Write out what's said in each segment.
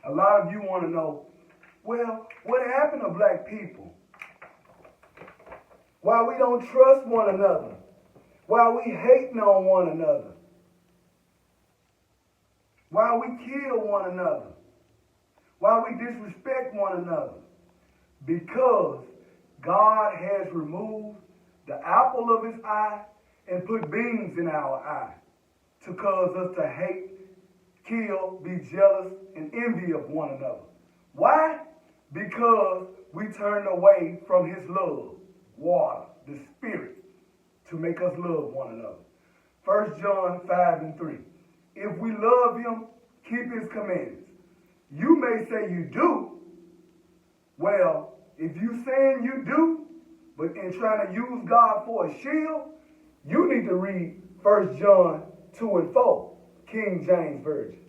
A lot of you want to know, well, what happened to black people? Why we don't trust one another? Why we hating on one another? Why we kill one another? Why we disrespect one another? Because God has removed the apple of his eye and put beams in our eye to cause us to hate, kill, be jealous, and envy of one another. Why? Because we turned away from his love, water, the spirit, to make us love one another. 1 John 5:3. If we love him, keep his commandments. You may say you do. Well, if you saying you do, but in trying to use God for a shield, you need to read 1 John 2:4, King James Version.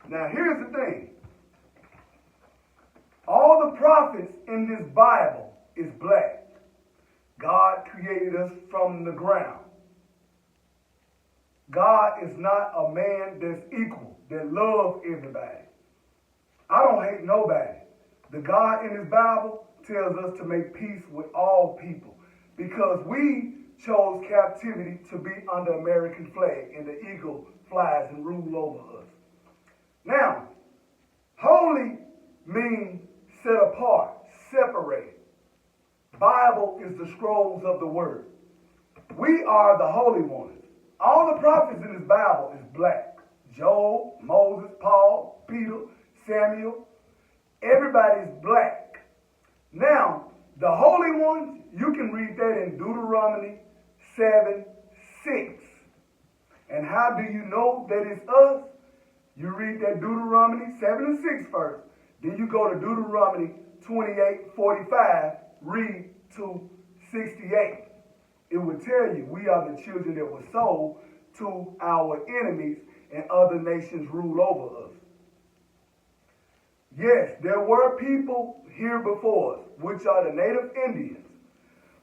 Now here's the thing. All the prophets in this Bible is black. God created us from the ground. God is not a man that's equal, that loves everybody. I don't hate nobody. The God in his Bible tells us to make peace with all people because we chose captivity to be under American flag and the eagle flies and rule over us. Now, holy means set apart, separated. Bible is the scrolls of the word. We are the holy ones. All the prophets in this Bible is black. Job, Moses, Paul, Peter, Samuel. Everybody's black. Now, the holy ones, you can read that in Deuteronomy 7:6. And how do you know that it's us? You read that Deuteronomy 7:6 first. Then you go to Deuteronomy 28:45, read to 68. It will tell you we are the children that were sold to our enemies and other nations rule over us. Yes, there were people here before us, which are the native Indians.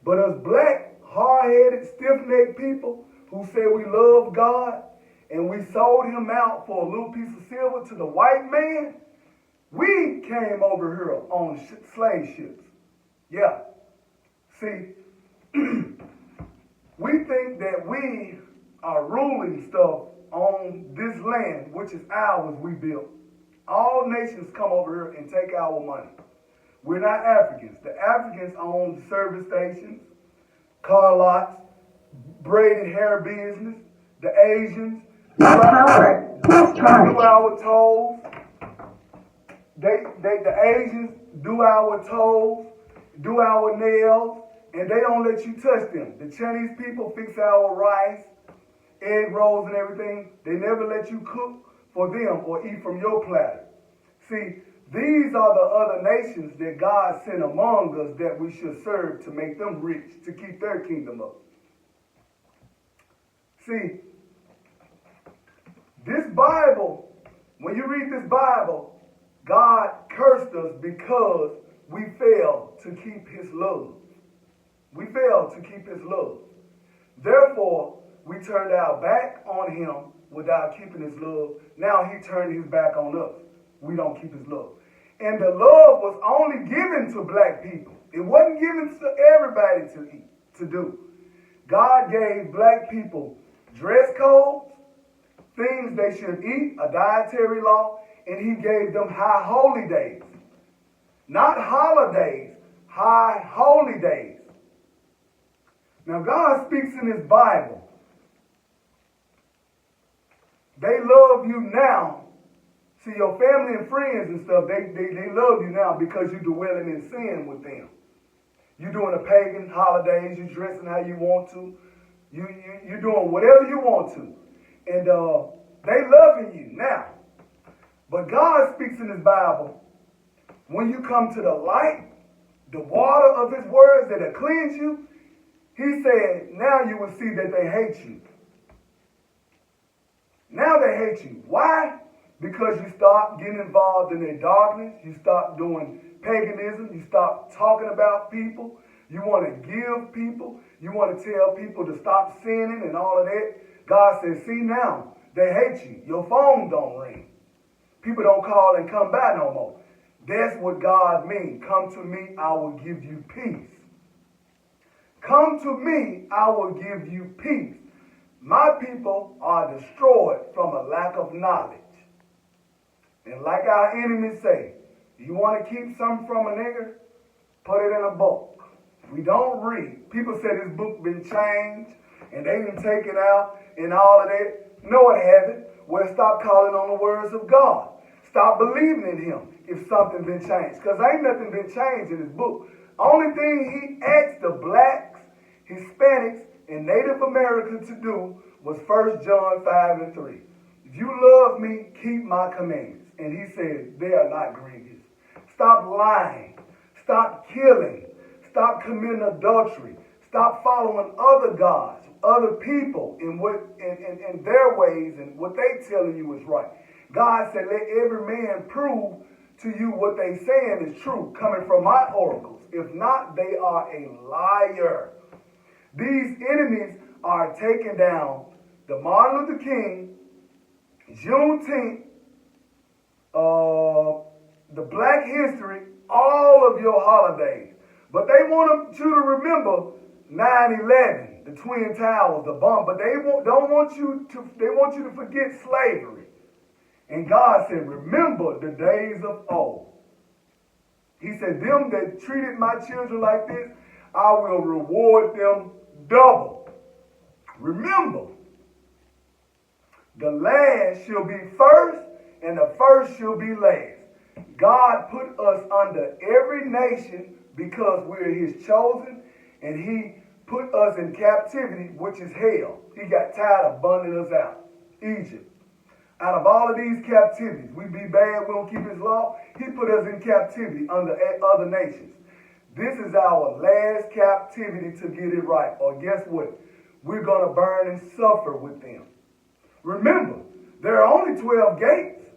But us black, hard-headed, stiff-necked people who say we love God and we sold him out for a little piece of silver to the white man, we came over here on slave ships. Yeah. See, we think that we are ruling stuff on this land, which is ours, we built. All nations come over here and take our money. We're not Africans. The Africans own service stations, car lots, braided hair business. The Asians do our toes. The Asians do our toes, do our nails, and they don't let you touch them. The Chinese people fix our rice, egg rolls, and everything. They never let you cook for them or eat from your platter. See, these are the other nations that God sent among us that we should serve to make them rich, to keep their kingdom up. See, this Bible, when you read this Bible, God cursed us because we failed to keep his love. We failed to keep his love. Therefore, we turned our back on him without keeping his love. Now he turned his back on us. We don't keep his love. And the love was only given to black people. It wasn't given to everybody to do. God gave black people dress codes, things they should eat, a dietary law, and he gave them high holy days. Not holidays, high holy days. Now God speaks in his Bible. They love you now. See, your family and friends and stuff, they love you now because you're dwelling in sin with them. You're doing the pagan holidays, you're dressing how you want to. You're doing whatever you want to. And they loving you now. But God speaks in his Bible, when you come to the light, the water of his words that will cleanse you, he said, now you will see that they hate you. Now they hate you. Why? Because you stop getting involved in their darkness. You stop doing paganism. You stop talking about people. You want to give people. You want to tell people to stop sinning and all of that. God says, see now, they hate you. Your phone don't ring. People don't call and come by no more. That's what God means. Come to me, I will give you peace. Come to me, I will give you peace. My people are destroyed from a lack of knowledge. And like our enemies say, you want to keep something from a nigger? Put it in a book. We don't read. People say this book been changed and they didn't take it out and all of that. No, it hasn't. Well, stop calling on the words of God. Stop believing in him if something been changed. Because ain't nothing been changed in his book. Only thing he asked the blacks, Hispanics, and Native Americans to do was 1 John 5 and 3. If you love me, keep my commandments. And he said, they are not grievous. Stop lying. Stop killing. Stop committing adultery. Stop following other gods, other people in their ways and what they telling you is right. God said, let every man prove to you what they saying is true, coming from my oracles. If not, they are a liar. These enemies are taking down the Martin Luther King, Juneteenth, the Black History, all of your holidays. But they want you to remember 9/11, the Twin Towers, the bomb. But they want you to forget slavery. And God said, remember the days of old. He said, them that treated my children like this, I will reward them double. Remember, the last shall be first, and the first shall be last. God put us under every nation because we're his chosen, and he put us in captivity, which is hell. He got tired of burning us out. Egypt. Out of all of these captivities, we be bad, we don't keep his law. He put us in captivity under other nations. This is our last captivity to get it right. Or guess what? We're going to burn and suffer with them. Remember, there are only 12 gates.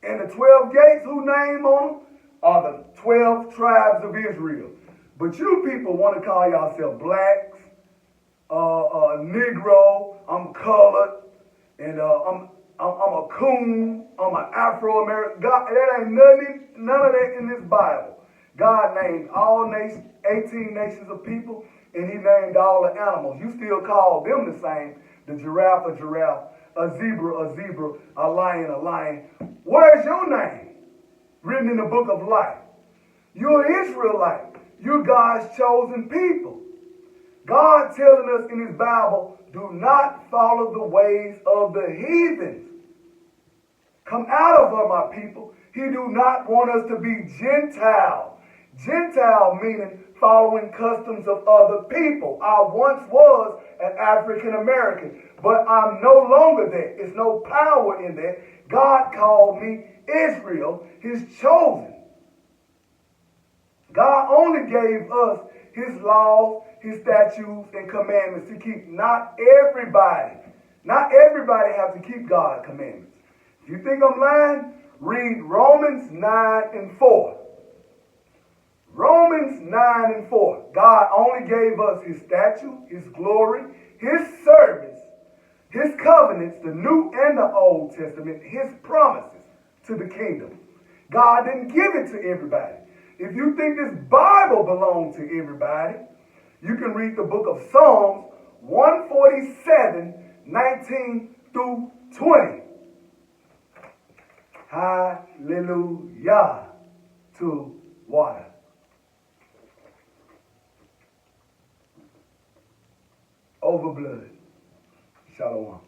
And the 12 gates, who name on them, are the 12 tribes of Israel. But you people want to call yourself blacks, Negro, I'm colored, and I'm a coon, I'm an Afro-American. God, that ain't none of that in this Bible. God named all nations, 18 nations of people, and he named all the animals. You still call them the same. The giraffe, a giraffe, a zebra, a lion, a lion. Where's your name? Written in the book of life. You're Israelite. You're God's chosen people. God telling us in his Bible, do not follow the ways of the heathens. Come out of her, my people. He do not want us to be Gentile. Gentile meaning following customs of other people. I once was an African American, but I'm no longer that. There's no power in that. God called me Israel, his chosen. God only gave us his laws, his statutes, and commandments to keep. Not everybody have to keep God's commandments. If you think I'm lying, read Romans 9 and 4. Romans 9 and 4. God only gave us his statute, his glory, his service, his covenants, the New and the Old Testament, his promises to the kingdom. God didn't give it to everybody. If you think this Bible belongs to everybody, you can read the book of Psalms 147, 19 through 20. Hallelujah to water. Over blood. Shalom.